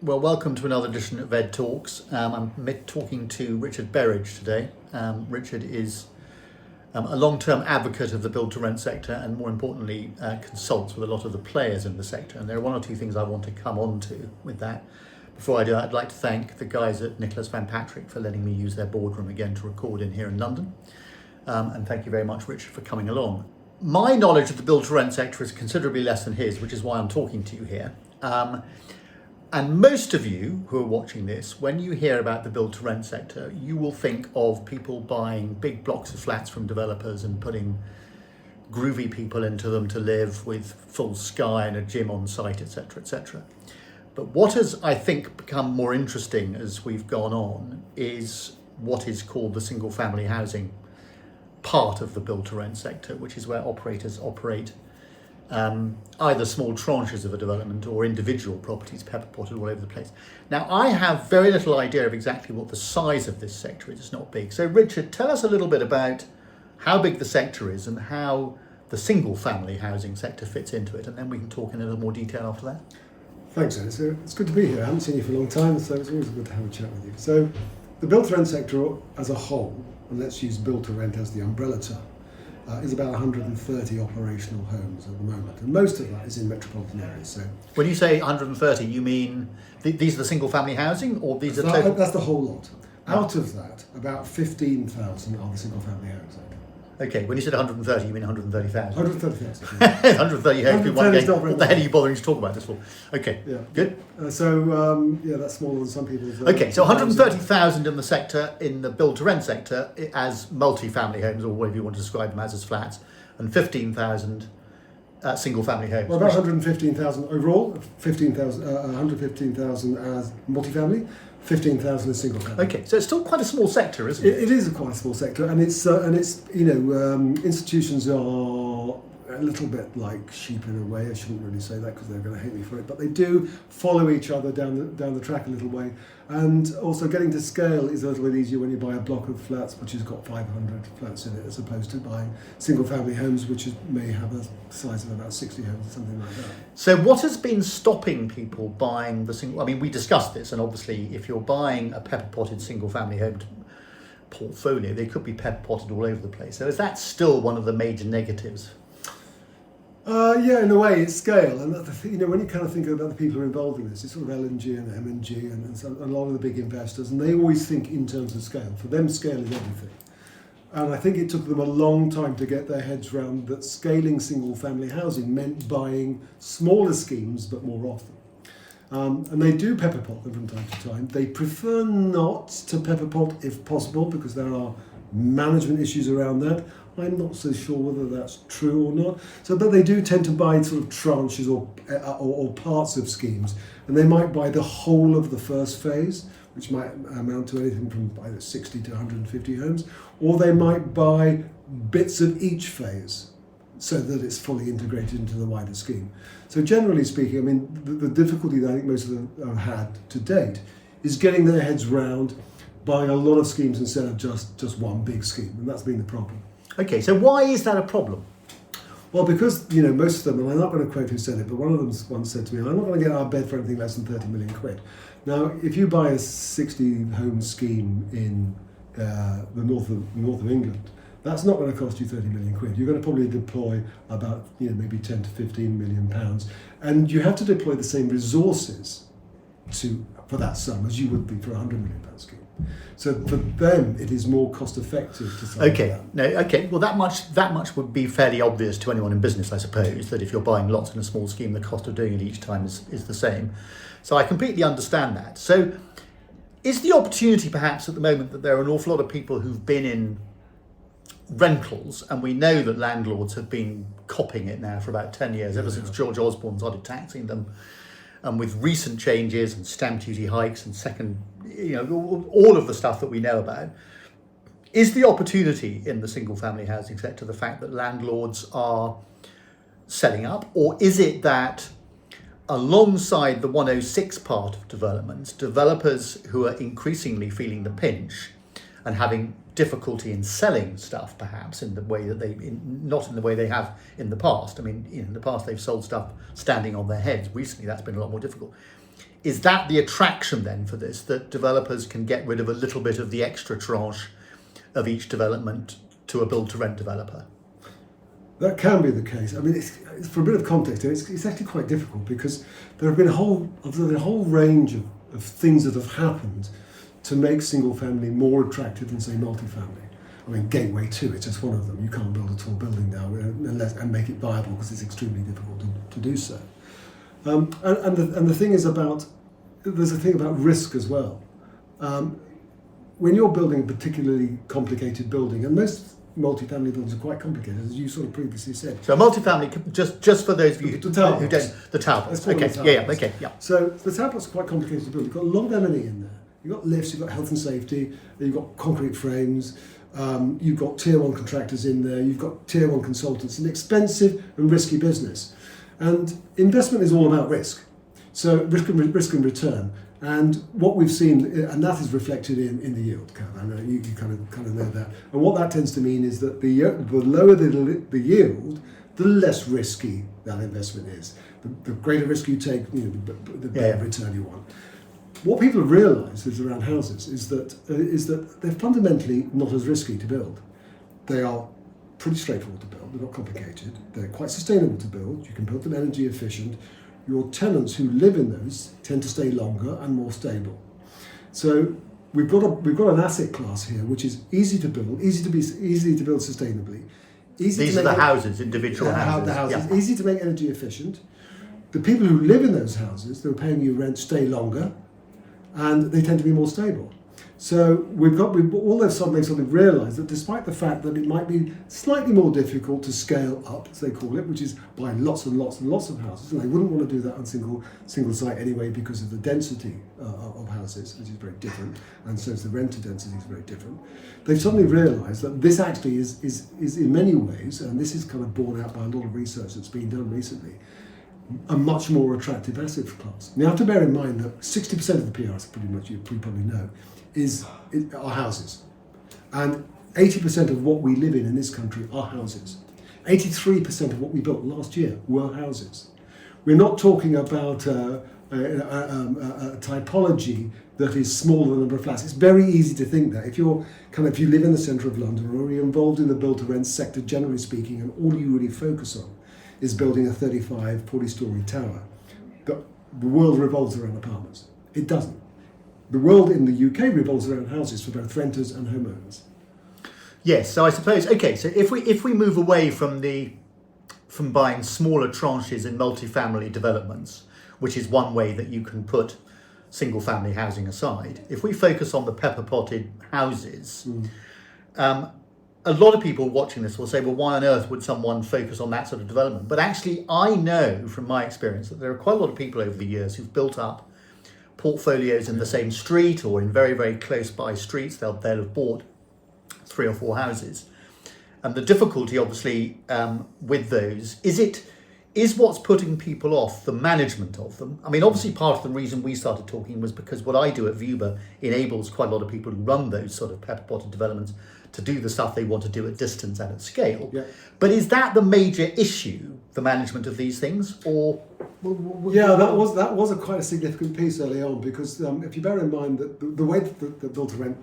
Well, welcome to another edition of Ed Talks. I'm talking to Richard Berridge today. Richard is a long-term advocate of the build-to-rent sector and, more importantly, consults with a lot of the players in the sector. And there are one or two things I want to come on to with that. Before I do that, I'd like to thank the guys at Nicholas Van Patrick for letting me use their boardroom again to record in here in London. And thank you very much, Richard, for coming along. My knowledge of the build-to-rent sector is considerably less than his, which is why I'm talking to you here. And most of you who are watching this, when you hear about the build-to-rent sector, you will think of people buying big blocks of flats from developers and putting groovy people into them to live with full sky and a gym on site, etc., etc. But what has, I think, become more interesting as we've gone on is what is called the single-family housing part of the build-to-rent sector, which is where operators operate either small tranches of a development or individual properties pepper-potted all over the place. Now, I have very little idea of exactly what the size of this sector is. It's not big. So, Richard, tell us a little bit about how big the sector is and how the single-family housing sector fits into it, and then we can talk in a little more detail after that. Thanks, Ed. So it's good to be here. I haven't seen you for a long time, so it's always good to have a chat with you. So the build-to-rent sector as a whole, and let's use build-to-rent as the umbrella term, is about 130 operational homes at the moment, and most of that is in metropolitan areas. So, when you say 130, you mean these are the single-family housing, or these are total? That's the whole lot. Out of that, about 15,000 are the single-family homes. Okay, when you said 130, you mean 130,000? 130,000. 130 homes. People might go, what the hell are you bothering to talk about this for? Okay, yeah. Good. That's smaller than some people's. Okay, so 130,000 in the sector, in the build-to-rent sector, as multi-family homes, or whatever you want to describe them as flats, and 15,000 single-family homes. Well, about 115,000 overall, 115,000 as multi-family. 15,000 is single family. Okay, so it's still quite a small sector, isn't it? It is quite a small sector, and it's institutions are a little bit like sheep in a way. I shouldn't really say that because they're going to hate me for it, but they do follow each other down the track a little way. And also getting to scale is a little bit easier when you buy a block of flats which has got 500 flats in it, as opposed to buying single family homes which may have a size of about 60 homes or something like that. So what has been stopping people buying the single? I mean, we discussed this, and obviously if you're buying a pepper-potted single family home portfolio, they could be pepper-potted all over the place. So is that still one of the major negatives? Yeah, in a way, it's scale, and when you kind of think about the people who are involved in this, it's sort of L&G and M&G and a lot of the big investors, and they always think in terms of scale. For them, scale is everything. And I think it took them a long time to get their heads around that scaling single-family housing meant buying smaller schemes, but more often. And they do pepper pot them from time to time. They prefer not to pepper pot if possible, because there are management issues around that. I'm not so sure whether that's true or not. But they do tend to buy sort of tranches or parts of schemes, and they might buy the whole of the first phase, which might amount to anything from either 60 to 150 homes, or they might buy bits of each phase so that it's fully integrated into the wider scheme. So generally speaking, I mean, the difficulty that I think most of them have had to date is getting their heads round buying a lot of schemes instead of just one big scheme, and that's been the problem. Okay, so why is that a problem? Well, because, most of them, and I'm not going to quote who said it, but one of them once said to me, I'm not going to get out of bed for anything less than 30 million quid. Now, if you buy a 60-home scheme in the north of England, that's not going to cost you 30 million quid. You're going to probably deploy about, maybe 10 to 15 million pounds. And you have to deploy the same resources for that sum as you would be for a 100 million pound scheme. So for them, it is more cost effective to sell that. Well, that much would be fairly obvious to anyone in business, I suppose, that if you're buying lots in a small scheme, the cost of doing it each time is the same. So I completely understand that. So is the opportunity perhaps at the moment that there are an awful lot of people who've been in rentals, and we know that landlords have been copying it now for about 10 years, ever since George Osborne started taxing them, and with recent changes and stamp duty hikes and all of the stuff that we know about. Is the opportunity in the single family housing sector the fact that landlords are selling up, or is it that alongside the 106 part of developments, developers who are increasingly feeling the pinch and having difficulty in selling stuff, perhaps in the way that not in the way they have in the past. I mean, in the past they've sold stuff standing on their heads. Recently, that's been a lot more difficult. Is that the attraction then for this, that developers can get rid of a little bit of the extra tranche of each development to a build-to-rent developer? That can be the case. I mean, it's for a bit of context, it's actually quite difficult because there have been a whole range of things that have happened to make single family more attractive than, say, multifamily. I mean, Gateway 2, it's just one of them. You can't build a tall building now and make it viable because it's extremely difficult to do so. And the thing is there's a thing about risk as well. When you're building a particularly complicated building, and most multifamily buildings are quite complicated, as you sort of previously said. So multifamily, just for those of you who don't, the tower blocks. Okay, yeah. So the tower blocks are quite complicated to build. You've got a lot of M&E in there. You've got lifts, you've got health and safety, you've got concrete frames, you've got tier 1 contractors in there, you've got tier 1 consultants, an expensive and risky business. And investment is all about risk. So risk and return. And what we've seen, and that is reflected in the yield curve. I know you kind of know that. And what that tends to mean is that the lower the yield, the less risky that investment is. The greater risk you take, the better return you want. What people have realised is around houses is that they're fundamentally not as risky to build. They are pretty straightforward to build. They're not complicated. They're quite sustainable to build. You can build them energy efficient. Your tenants who live in those tend to stay longer and more stable. So we've got an asset class here which is easy to build, easy to build sustainably. These are the houses, individual houses. The houses, easy to make energy efficient. The people who live in those houses, they're paying you rent, stay longer, and they tend to be more stable. So we've all of a sudden realised that despite the fact that it might be slightly more difficult to scale up, as they call it, which is buy lots and lots and lots of houses, and they wouldn't want to do that on single site anyway because of the density of houses, which is very different, and so the renter density is very different. They've suddenly realised that this actually is in many ways, and this is kind of borne out by a lot of research that's been done recently, a much more attractive asset class. Now you have to bear in mind that 60% of the PRs, pretty much you probably know, are houses. And 80% of what we live in this country are houses. 83% of what we built last year were houses. We're not talking about a typology that is smaller than the number of flats. It's very easy to think that if you live in the centre of London or you're involved in the build-to-rent sector, generally speaking, and all you really focus on is building a 35, 40-storey tower, the world revolves around apartments. It doesn't. The world in the UK revolves around houses for both renters and homeowners. Yes, so I suppose, okay, so if we move away from buying smaller tranches in multifamily developments, which is one way that you can put single family housing aside, if we focus on the pepper potted houses, a lot of people watching this will say, well, why on earth would someone focus on that sort of development? But actually, I know from my experience that there are quite a lot of people over the years who've built up portfolios in the same street or in very, very close by streets. They'll have bought 3 or 4 houses. And the difficulty, obviously, with those, is what's putting people off the management of them. I mean, obviously, part of the reason we started talking was because what I do at Vuba enables quite a lot of people who run those sort of pepper potted developments to do the stuff they want to do at distance and at scale. Yeah. But is that the major issue, the management of these things, or? That was quite a significant piece early on because if you bear in mind that the way that the build-to-rent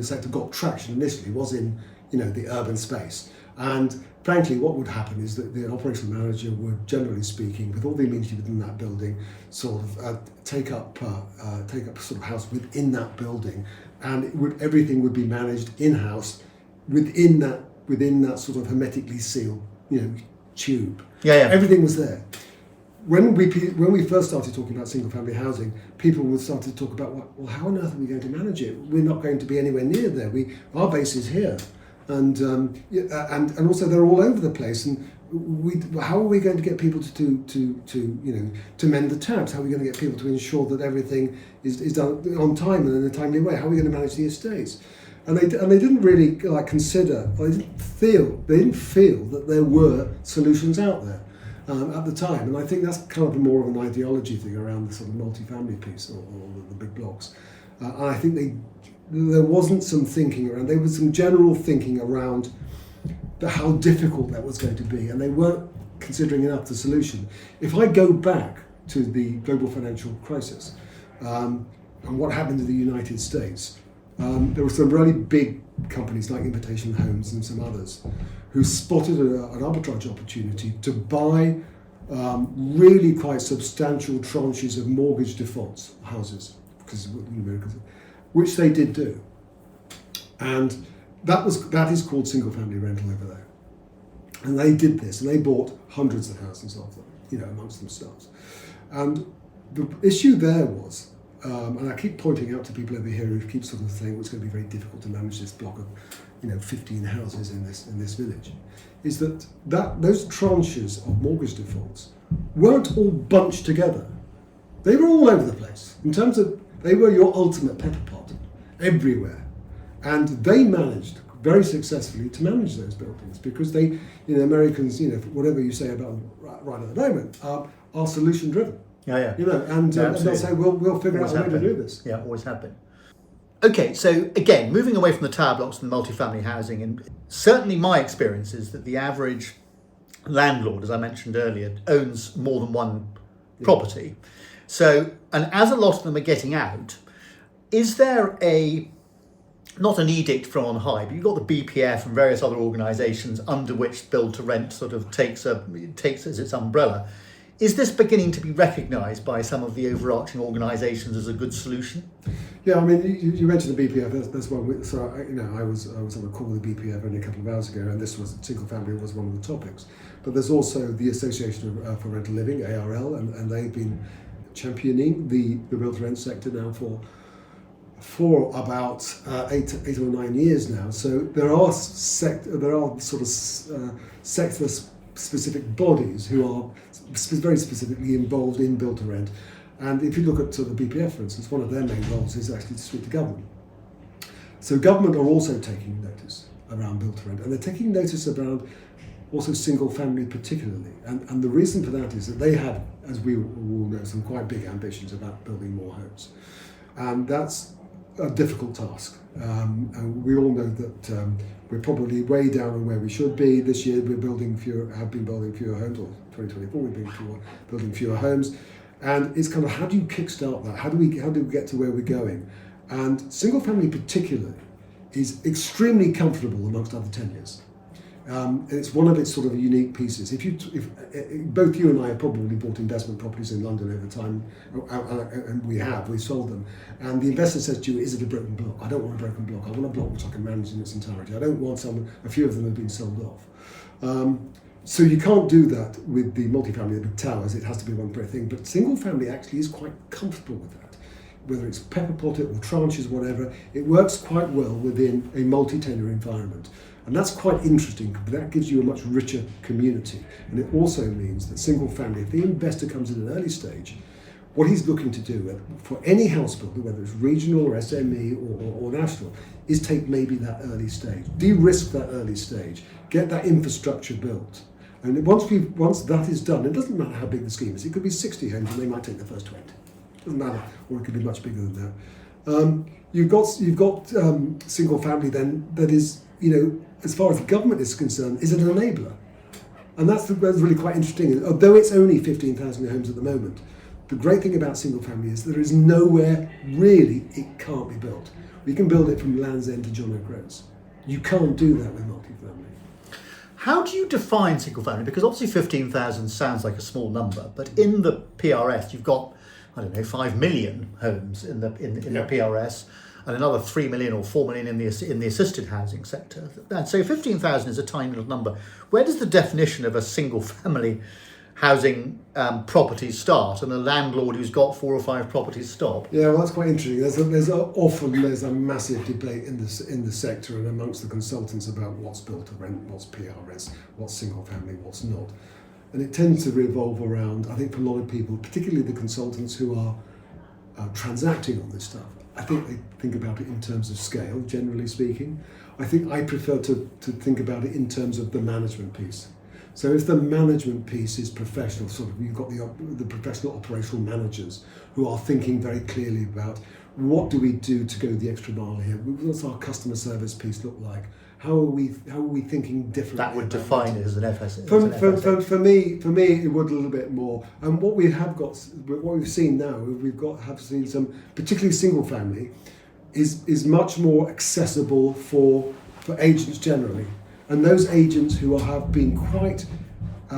sector got traction initially was in the urban space, and frankly, what would happen is that the operational manager would, generally speaking, with all the amenity within that building, sort of take up sort of house within that building, and everything would be managed in-house within that sort of hermetically sealed tube. Everything was there. When we first started talking about single family housing, people would start to talk about, well, how on earth are we going to manage it? We're not going to be anywhere near there. Our base is here, and also they're all over the place. And how are we going to get people to mend the taps? How are we going to get people to ensure that everything is done on time and in a timely way? How are we going to manage the estates? And they didn't really consider, or they didn't feel that there were solutions out there. At the time, and I think that's kind of more of an ideology thing around the sort of multifamily piece or the big blocks. And I think there wasn't some thinking around. There was some general thinking around how difficult that was going to be, and they weren't considering enough the solution. If I go back to the global financial crisis, and what happened in the United States. There were some really big companies like Invitation Homes and some others who spotted an arbitrage opportunity to buy really quite substantial tranches of mortgage defaults houses, which they did do, and that is called single family rental over there. And they did this, and they bought hundreds of thousands of them, amongst themselves. And the issue there was, and I keep pointing out to people over here who keep sort of saying, well, it's going to be very difficult to manage this block of, 15 houses in this village, is that those tranches of mortgage defaults weren't all bunched together. They were all over the place. In terms of, they were your ultimate pepper pot everywhere. And they managed very successfully to manage those buildings because they, Americans, whatever you say about them right at the moment, are solution driven. Yeah. And they'll say, we'll figure out a way to do this. Yeah, always have been. Okay, so again, moving away from the tower blocks and the multifamily housing, and certainly my experience is that the average landlord, as I mentioned earlier, owns more than one property. So, and as a lot of them are getting out, is there not an edict from on high, but you've got the BPF and various other organisations under which build to rent sort of takes as its umbrella. Is this beginning to be recognised by some of the overarching organisations as a good solution? Yeah, I mean, you mentioned the BPF. That's one. So I was on a call with the BPF only a couple of hours ago, and this was single family was one of the topics. But there's also the Association for Rental Living, ARL, and they've been championing the build to rent sector now for about 8 or 9 years now. So there are sort of sector specific bodies who are very specifically involved in build to rent. And if you look at the BPF, for instance, one of their main roles is actually to speak to government. So government are also taking notice around build to rent, and they're taking notice around also single family particularly. And the reason for that is that they have, as we all know, some quite big ambitions about building more homes. And that's a difficult task. And we all know that we're probably way down on where we should be. This year have been building fewer homes, or 2024 we've been building fewer homes. And it's kind of, how do you kickstart that? How do we get to where we're going? And single family particularly is extremely comfortable amongst other tenures. It's one of its sort of unique pieces. If both you and I have probably bought investment properties in London over time, and we've sold them, and the investor says to you, is it a broken block? I don't want a broken block. I want a block which I can manage in its entirety. I don't want a few of them have been sold off. So you can't do that with the multifamily, the big towers. It has to be one per thing. But single family actually is quite comfortable with that. Whether it's pepper potted or tranches, whatever, it works quite well within a multi-tenure environment. And that's quite interesting, because that gives you a much richer community. And it also means that single family, if the investor comes in an early stage, what he's looking to do for any house builder, whether it's regional or SME or national, is take maybe that early stage, de-risk that early stage, get that infrastructure built. And once that is done, it doesn't matter how big the scheme is. It could be 60 homes and they might take the first 20. It doesn't matter, or it could be much bigger than that. You've got single family then that is, as far as the government is concerned, is an enabler. And that's really quite interesting. Although it's only 15,000 homes at the moment, the great thing about single family is there is nowhere really it can't be built. We can build it from Land's End to John O'Groats. You can't do that with multifamily. How do you define single family? Because obviously 15,000 sounds like a small number, but in the PRS you've got, 5 million homes in the PRS, and another 3 million or 4 million in the assisted housing sector. And so 15,000 is a tiny little number. Where does the definition of a single family housing property start, and a landlord who's got 4 or 5 properties stop? Yeah, well, that's quite interesting. There's a massive debate in the sector and amongst the consultants about what's built to rent, what's PRS, what's single family, what's not. And it tends to revolve around, I think for a lot of people, particularly the consultants who are transacting on this stuff, I think they think about it in terms of scale, generally speaking. I think I prefer to think about it in terms of the management piece. So if the management piece is professional, you've got the professional operational managers who are thinking very clearly about what do we do to go the extra mile here? What's our customer service piece look like? How are we thinking differently? That would define it as an FS. For me, it would a little bit more. And what we've seen now, have seen some, particularly single family, is much more accessible for agents generally, and those agents who have been quite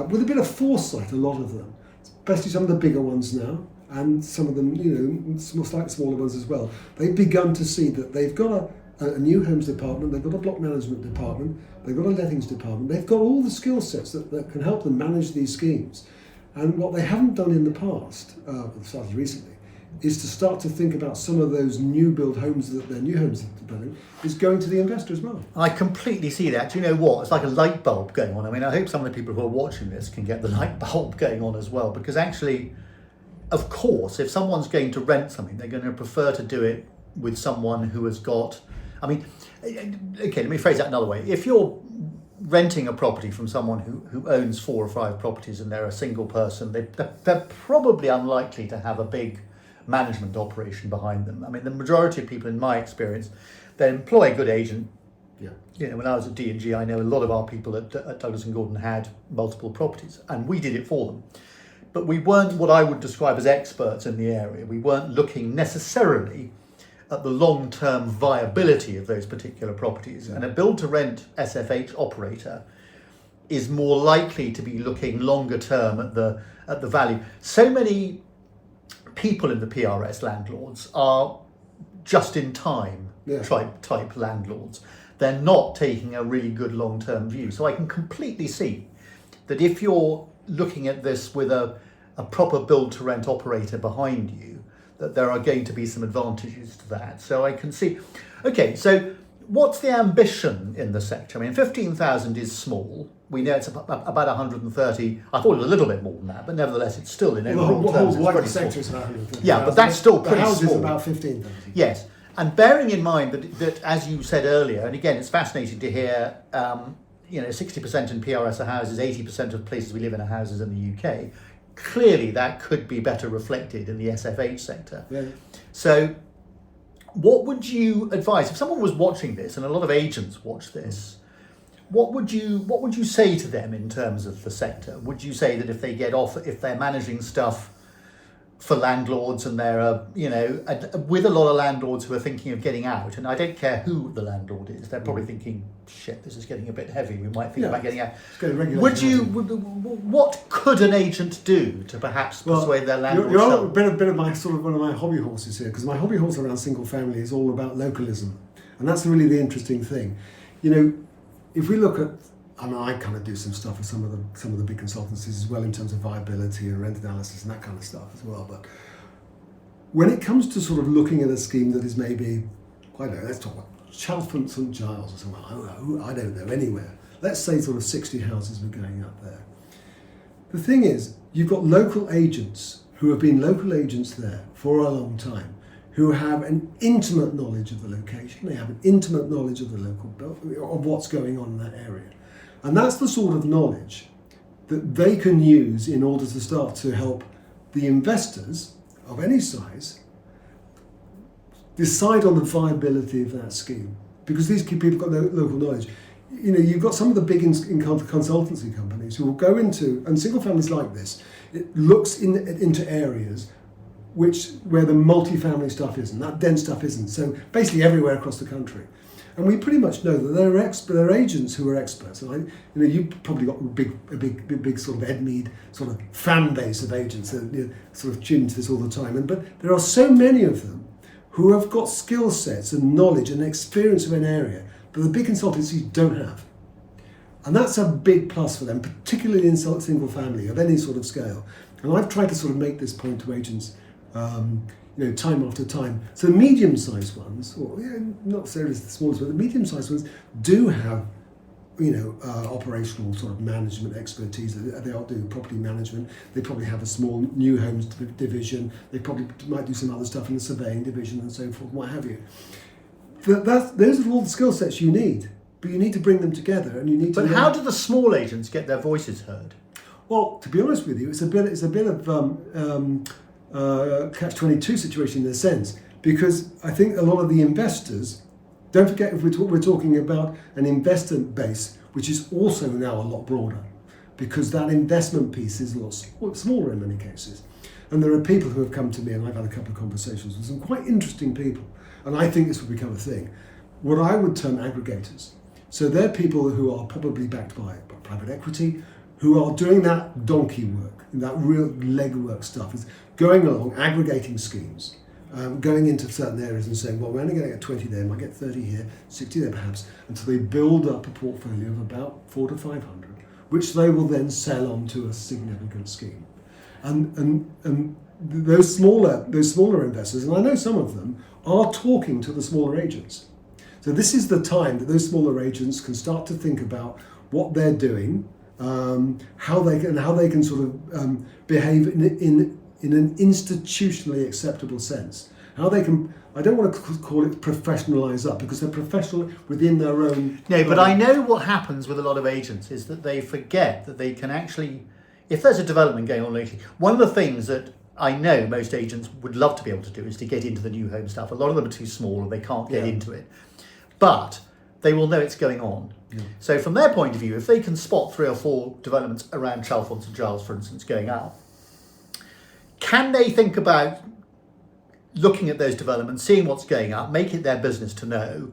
with a bit of foresight. A lot of them, especially some of the bigger ones now, and some of them, slightly smaller ones as well. They've begun to see that they've got a new homes department, they've got a block management department, they've got a lettings department, they've got all the skill sets that can help them manage these schemes. And what they haven't done in the past, started recently, is to start to think about some of those new build homes that their new homes are building is going to the investor as well. I completely see that. Do you know what? It's like a light bulb going on. I mean, I hope some of the people who are watching this can get the light bulb going on as well, because actually, of course, if someone's going to rent something, they're going to prefer to do it with someone who has got, I mean, okay, let me phrase that another way. If you're renting a property from someone who owns 4 or 5 properties and they're a single person, they're probably unlikely to have a big management operation behind them. I mean, the majority of people, in my experience, they employ a good agent. Yeah. When I was at D&G, I know a lot of our people at Douglas and Gordon had multiple properties, and we did it for them. But we weren't what I would describe as experts in the area. We weren't looking necessarily at the long-term viability of those particular properties. Yeah. And a build-to-rent SFH operator is more likely to be looking longer term at the value. So many people in the PRS landlords are just-in-time type landlords. They're not taking a really good long-term view. So I can completely see that if you're looking at this with a proper build-to-rent operator behind you, that there are going to be some advantages to that. So I can see. Okay, so what's the ambition in the sector? I mean, 15,000 is small. We know it's about 130. I thought it was a little bit more than that, but nevertheless, it's still in overall terms. The wider sector is about 130. Yeah, but that's still pretty small. The house is about 15,000. Yes, and bearing in mind that, as you said earlier, and again, it's fascinating to hear, 60% in PRS are houses, 80% of places we live in are houses in the UK. Clearly, that could be better reflected in the SFH sector. Yeah. So, what would you advise if someone was watching this, and a lot of agents watch this? What would you say to them in terms of the sector? Would you say that if they're managing stuff for landlords and they're with a lot of landlords who are thinking of getting out, and I don't care who the landlord is, they're probably thinking, shit, this is getting a bit heavy, we might think about getting out. What could an agent do to perhaps persuade their landlord? You're on a bit of my one of my hobby horses here, because my hobby horse around single family is all about localism, and that's really the interesting thing. If we look at, I kind of do some stuff with some of the big consultancies as well in terms of viability and rent analysis and that kind of stuff as well. But when it comes to sort of looking at a scheme that is maybe, I don't know, let's talk about Chalfont St Giles or somewhere, I don't know, anywhere. Let's say sort of 60 houses were going up there. The thing is, you've got local agents who have been local agents there for a long time, who have an intimate knowledge of the location, they have an intimate knowledge of the local, of what's going on in that area. And that's the sort of knowledge that they can use in order to start to help the investors of any size decide on the viability of that scheme. Because these people have got no local knowledge. You've got some of the big consultancy companies who will go into, and single families like this, it looks into areas where the multi-family stuff isn't, that dense stuff isn't. So basically everywhere across the country. And we pretty much know that there are agents who are experts. And you've probably got a big sort of Ed Mead sort of fan base of agents that sort of tune into this all the time. But there are so many of them who have got skill sets and knowledge and experience of an area that the big consultancies don't have. And that's a big plus for them, particularly in single family of any sort of scale. And I've tried to sort of make this point to agents time after time. So the medium-sized ones, or not necessarily the smallest, but the medium-sized ones do have, operational sort of management expertise. They all do property management. They probably have a small new homes division. They probably might do some other stuff in the surveying division and so forth, what have you. Those are all the skill sets you need, but you need to bring them together, and you need to. But how do the small agents get their voices heard? Well, to be honest with you, it's a bit of catch-22 situation in a sense, because I think a lot of the investors Don't forget, if we're talking about an investor base, which is also now a lot broader, because that investment piece is a lot smaller in many cases. And there are people who have come to me, and I've had a couple of conversations with some quite interesting people, and I think this will become a thing, what I would term aggregators. So they're people who are probably backed by private equity, who are doing that donkey work, that real legwork stuff, is going along, aggregating schemes, going into certain areas and saying, well, we're only going to get 20 there, might get 30 here, 60 there perhaps, until they build up a portfolio of about 400 to 500, which they will then sell on to a significant scheme. And those smaller investors, and I know some of them, are talking to the smaller agents. So this is the time that those smaller agents can start to think about what they're doing, how they can sort of behave in an institutionally acceptable sense. How they can, I don't want to call it professionalise up, because they're professional within their own. No, but I know what happens with a lot of agents is that they forget that they can actually, if there's a development going on lately, one of the things that I know most agents would love to be able to do is to get into the new home stuff. A lot of them are too small and they can't get into it. But they will know it's going on. Yeah. So from their point of view, if they can spot 3 or 4 developments around Chalfont St Giles, for instance, going up, can they think about looking at those developments, seeing what's going up, make it their business to know,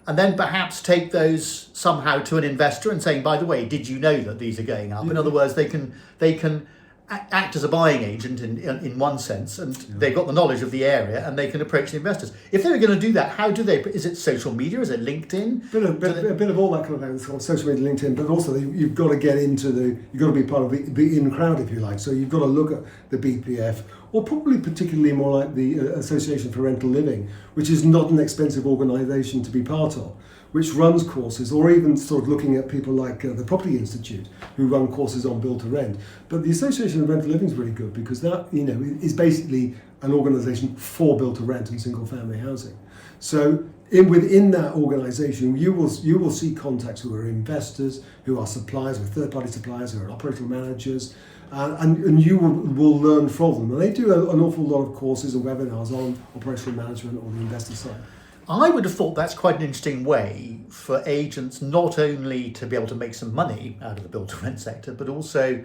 and then perhaps take those somehow to an investor and saying, by the way, did you know that these are going up? In other words, they can act as a buying agent in one sense, and they've got the knowledge of the area and they can approach the investors. If they were going to do that, how do they? Is it social media? Is it LinkedIn? A bit of all that kind of thing. It's called social media, LinkedIn, but also you've got to get into you've got to be part of the in crowd, if you like. So you've got to look at the BPF, or probably particularly more like the Association for Rental Living, which is not an expensive organisation to be part of, which runs courses, or even sort of looking at people like the Property Institute, who run courses on build to rent. But the Association of Rental Living is really good, because that, is basically an organisation for build to rent and single family housing. So within that organisation, you will see contacts who are investors, who are suppliers, who are third party suppliers, who are operational managers, and you will learn from them. And they do an awful lot of courses and webinars on operational management on the investor side. I would have thought that's quite an interesting way for agents not only to be able to make some money out of the build-to-rent sector, but also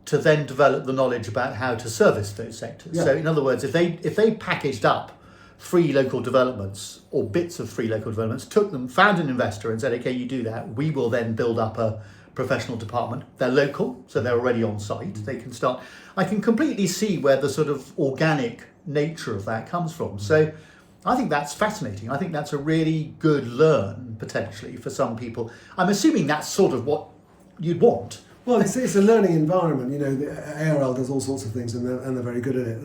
to then develop the knowledge about how to service those sectors. Yeah. So in other words, if they packaged up 3 local developments or bits of 3 local developments, took them, found an investor and said, okay, you do that, we will then build up a professional department. They're local, so they're already on site. They can start. I can completely see where the sort of organic nature of that comes from. So I think that's fascinating. I think that's a really good learn, potentially, for some people. I'm assuming that's sort of what you'd want. Well, it's a learning environment. The ARL does all sorts of things, and they're very good at it.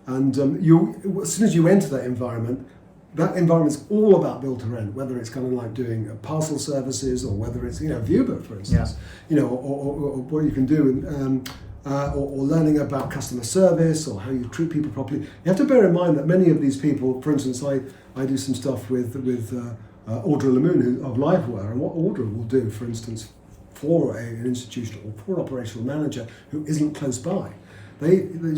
And you, as soon as you enter that environment's all about build to rent. Whether it's kind of like doing parcel services, or whether it's Viewer, for instance, or what you can do. Or learning about customer service, or how you treat people properly. You have to bear in mind that many of these people, for instance, I do some stuff with Audra Lamoon of Livewire, and what Audra will do, for instance, for an institution or for an operational manager who isn't close by,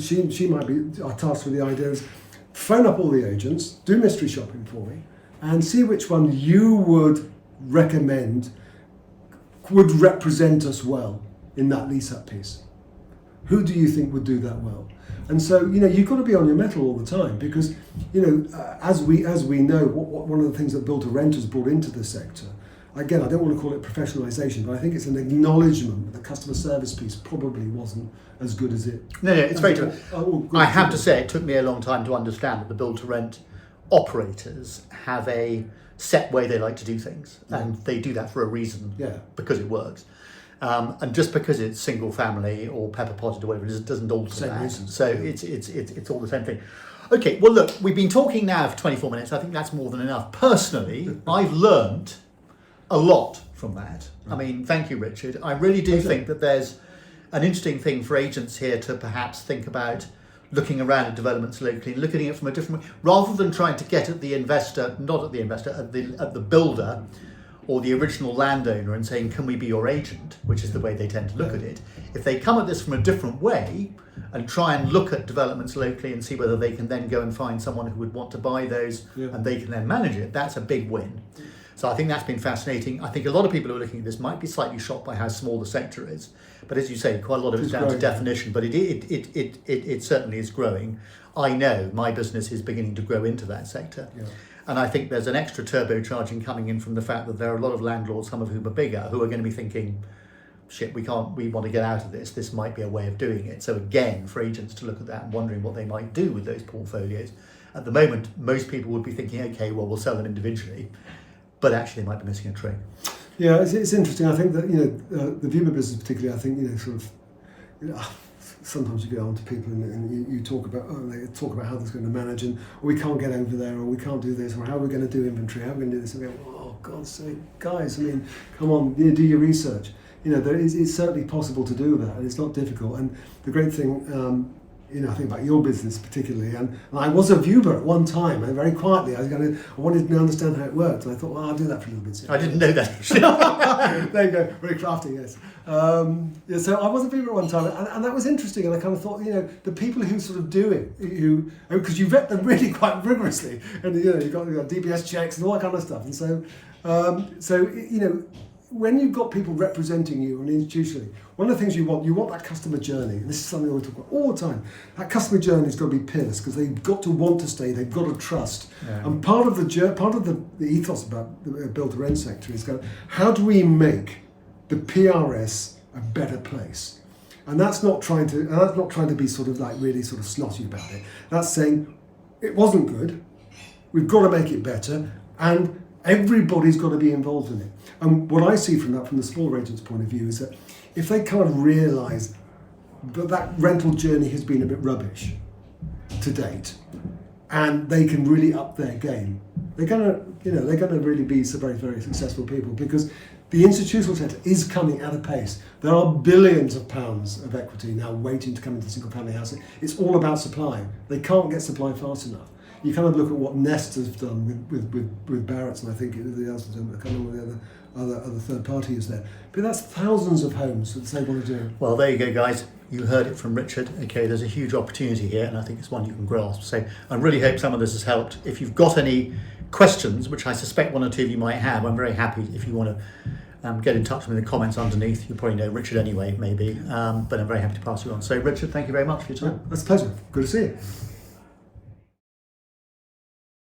she might be tasked with the idea of phone up all the agents, do mystery shopping for me, and see which one you would recommend would represent us well in that lease-up piece. Who do you think would do that well? And so, you've got to be on your mettle all the time, because, as we know, one of the things that build to rent has brought into the sector, again, I don't want to call it professionalisation, but I think it's an acknowledgement that the customer service piece probably wasn't as good as it. No, it's very true. I have to say, it took me a long time to understand that the build to rent operators have a set way they like to do things, and they do that for a reason, because it works. And just because it's single family or pepper potted or whatever it is, it doesn't alter that. Reason. So it's all the same thing. Okay, well look, we've been talking now for 24 minutes. I think that's more than enough. Personally, I've learned a lot from that. Right. I mean, thank you, Richard. I really do think that there's an interesting thing for agents here to perhaps think about looking around at developments locally, looking at it from a different way, rather than trying to get at the investor, not at the investor, at the builder, or the original landowner and saying, can we be your agent, which is the way they tend to look at it. If they come at this from a different way and try and look at developments locally and see whether they can then go and find someone who would want to buy those and they can then manage it, that's a big win. So I think that's been fascinating. I think a lot of people who are looking at this might be slightly shocked by how small the sector is. But as you say, quite a lot of it's down to definition, but it certainly is growing. I know my business is beginning to grow into that sector. Yeah. And I think there's an extra turbocharging coming in from the fact that there are a lot of landlords, some of whom are bigger, who are going to be thinking, shit, we want to get out of this. This might be a way of doing it. So again, for agents to look at that and wondering what they might do with those portfolios. At the moment, most people would be thinking, okay, well, we'll sell them individually. But actually, they might be missing a trick. Yeah, it's interesting. I think that, the viewer business particularly, I think, sometimes you go on to people and you talk about, they talk about how they're going to manage and we can't get over there, or we can't do this, or how are we going to do inventory, how are we going to do this, and we go, oh, God's sake, guys, I mean, come on, do your research. It's certainly possible to do that, and it's not difficult. And the great thing, I think about your business particularly, and I was a viewer at one time, and very quietly, I wanted to understand how it worked, and I thought, well, I'll do that for a little bit. I didn't know that. There you go, very crafty, yes. So I was a viewer at one time, and that was interesting, and I kind of thought, the people who sort of do it, because you vet them really quite rigorously, and you've got DBS checks and all that kind of stuff, and so when you've got people representing you and institutionally, one of the things you want that customer journey, and this is something we talk about all the time. That customer journey has got to be peerless, because they've got to want to stay, they've got to trust. Yeah. And part of the ethos about the build-to-rent sector is how do we make the PRS a better place? And that's not trying to be sort of like really sort of snotty about it. That's saying it wasn't good, we've got to make it better, and everybody's got to be involved in it. And what I see from the smaller agent's point of view is that if they kind of realise that rental journey has been a bit rubbish to date, and they can really up their game, they're gonna really be some very, very successful people, because the institutional sector is coming at a pace. There are billions of pounds of equity now waiting to come into single family housing. It's all about supply. They can't get supply fast enough. You kind of look at what Nest has done with Berridge, and I think the else has done. I can't remember the other third party is there. But that's thousands of homes that they want to do. Well, there you go, guys. You heard it from Richard. Okay, there's a huge opportunity here, and I think it's one you can grasp. So I really hope some of this has helped. If you've got any questions, which I suspect one or two of you might have, I'm very happy if you want to get in touch with me in the comments underneath. You probably know Richard anyway, maybe, but I'm very happy to pass you on. So Richard, thank you very much for your time. Yeah, that's a pleasure. Good to see you.